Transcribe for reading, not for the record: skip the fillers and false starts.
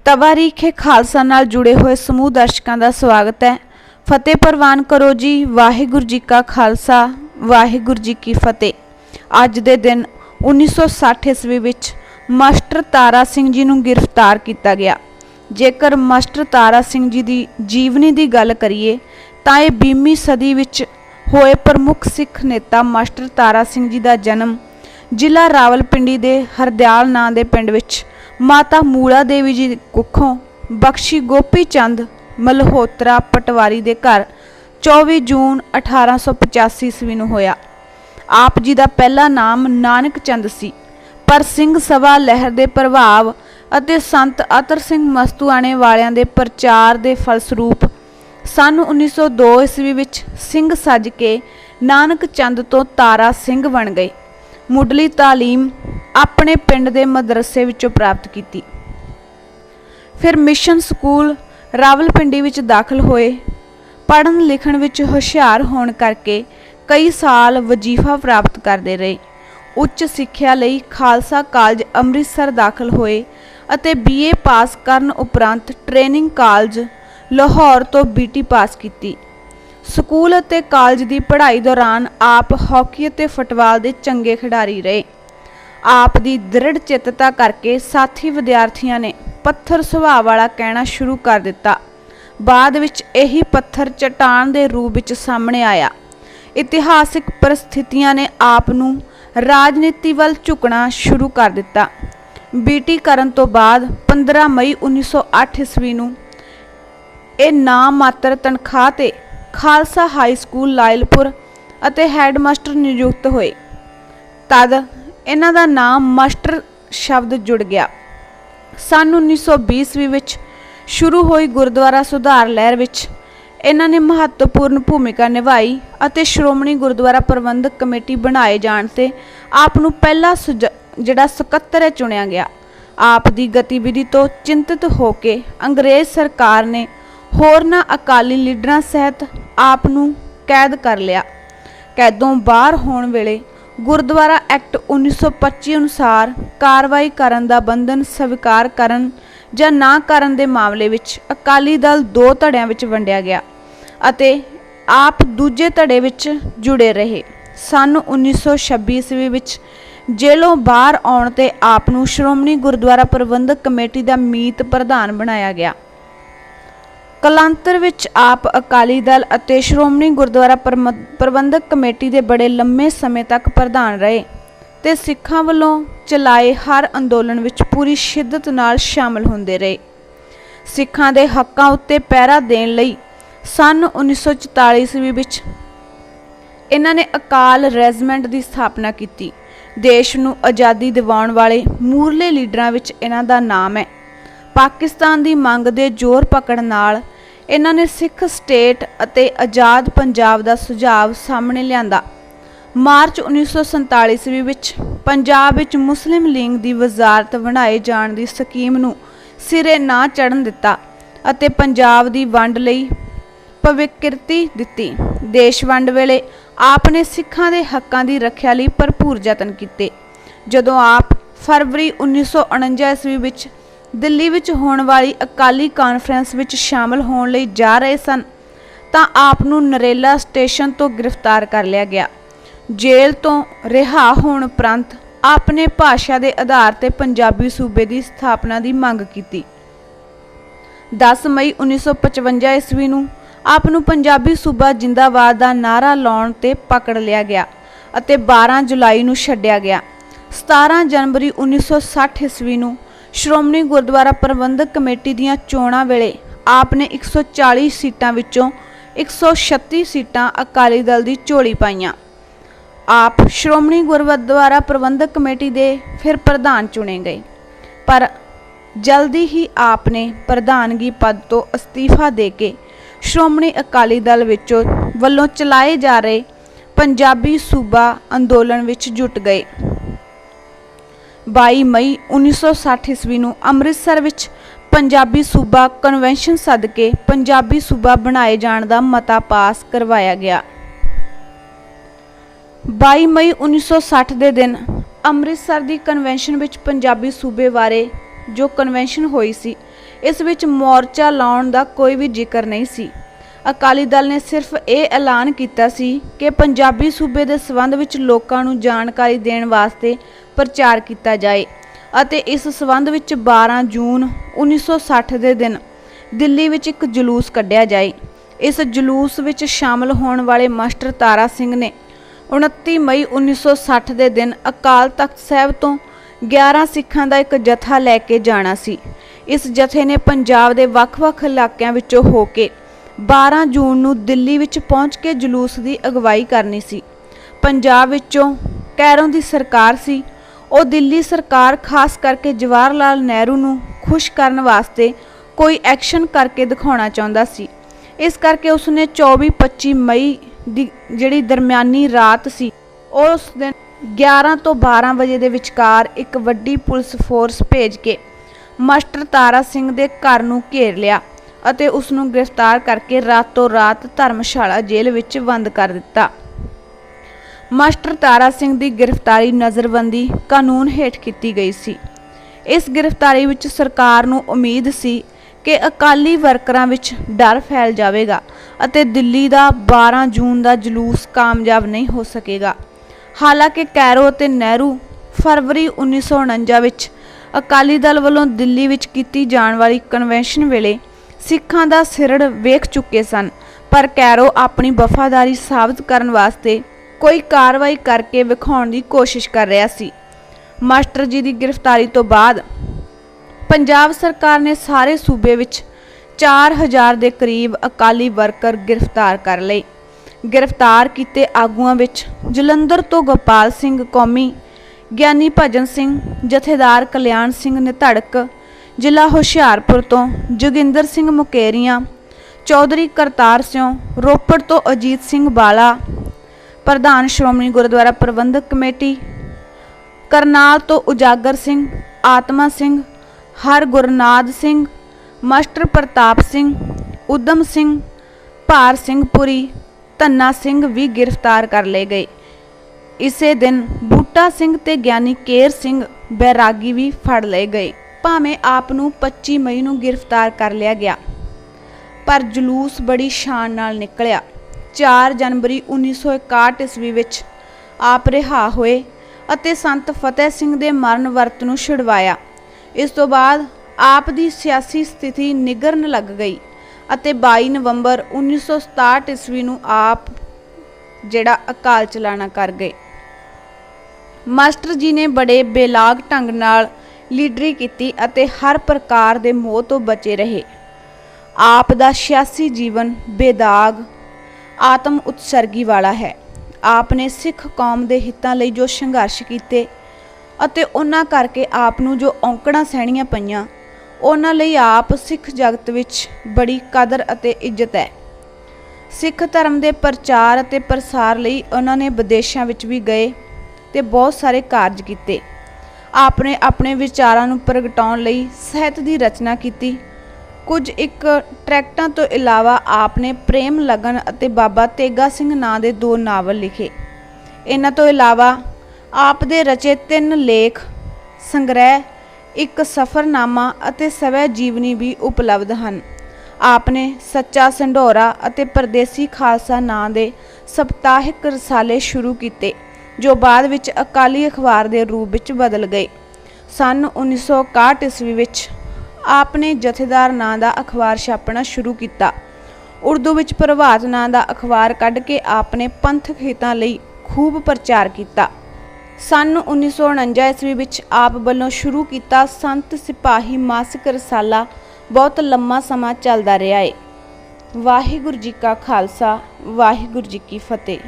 तवारीखे खालसा नाल जुड़े हुए समूह दर्शकों का स्वागत है। फतेह प्रवान करो जी। वाहिगुरू जी का खालसा, वाहिगुरू जी की फतेह। अज दे दिन 1960 ईस्वी विच मास्टर तारा सिंह जी नूं गिरफ्तार किया गया। जेकर मास्टर तारा सिंह जी की जीवनी की गल करिए तां इह 20वीं सदी विच होए प्रमुख सिख नेता मास्टर तारा सिंह जी का जन्म जिला रावलपिंडी के हरदयाल नां दे पिंड विच माता मूला देवी जी कुखों बख्शी गोपी चंद मल्होत्रा पटवारी के घर 24 जून 1885 ईस्वी नूं होया। आप जी का पहला नाम नानक चंद सी, पर सिंह सभा लहर के प्रभाव अते संत अतर सिंह मस्तूआणे वालियां दे प्रचार के फलसरूप सन 1902 ईस्वी विच सिंह सज के नानक चंद तो तारा सिंह बन गए। मुढ़ली तालीम अपने पिंड के मदरसे विचों प्राप्त की। फिर मिशन स्कूल रावलपिंडी विच दाखिल होए। पढ़न लिखण विच हुशियार होने करके कई साल वजीफा प्राप्त करते रहे। उच्च सिक्ख्या लई खालसा कालज अमृतसर दाखिल होए अते BA पास करन उपरंत ट्रेनिंग कालज लाहौर तो BT पास की। स्कूल अते कालज की पढ़ाई दौरान आप हॉकी अते फुटबाल के चंगे खिडारी रहे। आप दी दृढ़ चित्तता करके साथी विद्यार्थियों ने पत्थर सुभाव वाला कहना शुरू कर दिता। बाद विच यही पत्थर चट्टान के रूप विच सामने आया। इतिहासिक परिस्थितियां ने आप नूं राजनीति वल झुकना शुरू कर दिता। BT करन तो बाद 15 मई 1908 ईस्वी नूं ये नाम मात्र तनख्वाह ते खालसा हाई स्कूल लायलपुर अते हैडमास्टर नियुक्त होए। तद इन्हां दा नाम मास्टर शब्द जुड़ गया। सन 1920 ईस्वी विच शुरू हुई गुरुद्वारा सुधार लहर विच इन्हां ने महत्वपूर्ण भूमिका निभाई अते श्रोमणी गुरुद्वारा प्रबंधक कमेटी बनाए जाण ते आप नूं पहला जिहड़ा सकत्तर है चुनिया गया। आप दी गतिविधि तो चिंतित होके अंग्रेज सरकार ने होरना अकाली लीडरां सहित आप नूं कैद कर लिया। कैदों बाहर होण वेले गुरुद्वारा एक्ट 1925 अनुसार कार्रवाई करन दा बंधन स्वीकार करन जां ना करन दे मामले विच अकाली दल 2 धड़ियां विच वंडिया गया अते आप दूजे धड़े विच जुड़े रहे। सन 1926 ईस्वी विच जेलों बाहर आउण ते आप नूं श्रोमणी गुरुद्वारा प्रबंधक कमेटी दा मीत प्रधान बनाया गया। कलांतर विच आप अकाली दल अते श्रोमणी गुरुद्वारा प्रबंधक कमेटी के बड़े लंबे समय तक प्रधान रहे ते सिखां वल्लों चलाए हर अंदोलन विच पूरी शिद्दत नाल शामिल होंदे रहे। सिखां दे हक्कां उत्ते पहरा देण लई सन 1944 ईस्वी विच इन्हां ने अकाल रेजिमेंट की स्थापना की। देश नूं आज़ादी दिवाउण वाले मूरले लीडरां विच इन्हां दा नाम है। पाकिस्तान की मंग दे जोर पकड़ नाल इन्हां ने सिख स्टेट अते आज़ाद पंजाब का सुझाव सामने लियांदा। मार्च 1947 ईस्वी विच पंजाब विच मुस्लिम लीग की वजारत बनाए जाण की स्कीम नूं सिरे ना चढ़न दिता अते पंजाब की वंड लई भविष्यकृति दिती। देश वंड वेले आपने सिखां दे हक्कां की रखिया लई भरपूर यतन कीते। जदों आप फरवरी 1949 ईस्वी विच दिल्ली विच होने वाली अकाली कानफ्रेंस विच शामिल होने लई जा रहे सन तां आप नूं नरेला स्टेशन तो गिरफ्तार कर लिया गया। जेल तो रिहा होने उपरंत आपने भाषा के आधार ते पंजाबी सूबे की स्थापना की मंग की। 10 मई 1955 ईस्वी नूं आप नूं पंजाबी सूबा जिंदाबाद का नारा लाउण ते पकड़ लिया गया अते 12 जुलाई नूं छड्डिया गया। 17 जनवरी 1960 ईस्वी नूं श्रोमणी गुरुद्वारा प्रबंधक कमेटी दीआं चोणां वेले आपने 140 सीटां विचों 136 सीटां अकाली दल की झोली पाईयां। आप श्रोमणी गुरुद्वारा प्रबंधक कमेटी के फिर प्रधान चुने गए, पर जल्दी ही आपने प्रधानगी पद तो अस्तीफा दे के श्रोमणी अकाली दल वल्लों चलाए जा रहे पंजाबी सूबा अंदोलन विच जुट गए। 22 मई 1960 ईस्वी नूं अमृतसर विच पंजाबी सूबा कन्वेंशन सदके पंजाबी सूबा बनाए जाण दा मता पास करवाया गया। 22 मई 1960 के दिन अमृतसर की कन्वेंशन विच पंजाबी सूबे बारे जो कन्वेंशन हुई सी, इस विच मोर्चा लाउण दा कोई भी जिक्र नहीं सी। अकाली दल ने सिर्फ ये ऐलान किया सी कि पंजाबी सूबे के संबंध विच लोकां नूं जानकारी देण वास्ते प्रचार किया जाए अते इस संबंध विच 12 जून 1960 के दिन दिल्ली विच एक जलूस कढ़िया जाए। इस जलूस विच शामिल होने वाले मास्टर तारा सिंह ने 29 मई 1960 के दिन अकाल तख्त साहिब तो 11 सिखां दा एक जत्था लैके जाना सी। इस जत्थे ने पंजाब के वख-वख इलाकिਆਂ विचों हो के 12 जून नूं दिल्ली विच पहुँच के जलूस की अगवाई करनी सी। पंजाब विचों कैरों की सरकार सी, और दिल्ली सरकार खास करके जवाहर लाल नेहरू नूं खुश करने वास्ते कोई एक्शन करके दिखाना चाहता सी। इस करके उसने 24-25 मई दी जिहड़ी दरम्यानी रात सी उस दिन 11 तो 12 बजे के विचकार एक वड्डी पुलिस फोर्स भेज के मास्टर तारा सिंह के घर नूं घेर लिया अते उसनूं गिरफ्तार करके रातों रात धर्मशाला जेल विच बंद कर दिता। मास्टर तारा सिंह की गिरफ्तारी नज़रबंदी कानून हेठ की गई सी। इस गिरफ्तारी विच सरकार नूं उम्मीद सी कि अकाली वर्करां विच डर फैल जाएगा अते दिल्ली का 12 जून का जलूस कामयाब नहीं हो सकेगा। हालांकि कैरो अते नेहरू फरवरी 1949 विच अकाली दल वालों दिल्ली विच कीती जाण वाली कन्वेंशन वेले सिखां दा सिरड़ वेख चुके सन, पर कैरो अपनी वफादारी साबित करने वास्ते कोई कार्रवाई करके विखाउण की कोशिश कर रहा सी। मास्टर जी की गिरफ्तारी तो बाद पंजाब सरकार ने सारे सूबे विच 4000 के करीब अकाली वर्कर गिरफ्तार कर लए। गिरफ्तार किए आगुआं विच जलंधर तो गोपाल सिंह कौमी, ज्ञानी भजन सिंह, जथेदार कल्याण सिंह निधड़क, जिला हुशियारपुर तो जोगिंदर सिंह मुकेरिया, चौधरी करतार सिंह, रोपड़ तो अजीत सिंह बाला, प्रधान श्रोमणी गुरुद्वारा प्रबंधक कमेटी, करनाल तो उजागर सिंह, आत्मा सिंह, हर गुरनाद सिंह, मास्टर प्रताप सिंह, उदम सिंह, भार सिंह पुरी, धन्ना सिंह भी गिरफ्तार कर ले गए। इसे दिन बूटा सिंह ते ज्ञानी केर सिंह बैरागी भी फड़ ले गए। भावें आप नूं 25 मई नूं गिरफ्तार कर लिया गया, पर जलूस बड़ी शान नाल निकलिया। 4 जनवरी 1961 ईस्वी विच आप रिहा होए अते संत फतेह सिंह दे मरण वर्त नूं छुड़वाया। इस तो बाद आप दी सियासी स्थिति निगरन लग गई अते 22 नवंबर 1967 ईस्वी नूं आप जिहड़ा अकाल चलाना कर गए। मास्टर जी ने बड़े बेलाग ढंग नाल लीडरी की अते हर प्रकार के मोह तो बचे रहे। आप दा सियासी जीवन बेदाग आत्म उत्सर्गी वाला है। आपने सिख कौम के हितों लई जो संघर्ष किए अते उन्हां करके आप नूं जो औंकड़ां सहणीआं पईआं, उन्हां लई आप सिख जगत विच बड़ी कदर अते इज्जत है। सिख धर्म के प्रचार अते प्रसार लई उन्होंने विदेशों विच भी गए ते बहुत सारे कार्य किए। आपने अपने विचारां नूं प्रगटाउण लई ਸਾਹਿਤ की रचना की। कुछ एक ट्रैक्टां तो इलावा आपने प्रेम लगन अते बाबा तेगा सिंह नां दे 2 नावल लिखे। इन्हां तो इलावा आप दे रचे 3 लेख संग्रह, एक सफ़रनामा अते स्वै जीवनी भी उपलब्ध हैं। आपने सच्चा संढोरा अते परदेसी खालसा नां दे सप्ताहिक रसाले शुरू किए, जो बाद विच अकाली अखबार के रूप विच बदल गए। सन 1961 ईस्वी विच आपने जथेदार नां दा अखबार छापना शुरू किया। उर्दू विच प्रभात नां दा अखबार कढ़ के आपने पंथक हितां लई खूब प्रचार किया। सन 1949 ईस्वी विच आप वल्लों शुरू किया संत सिपाही मासिक रसाला बहुत लंबा समा चलदा रहा है। वाहिगुरू जी का खालसा, वाहिगुरू जी की फतेह।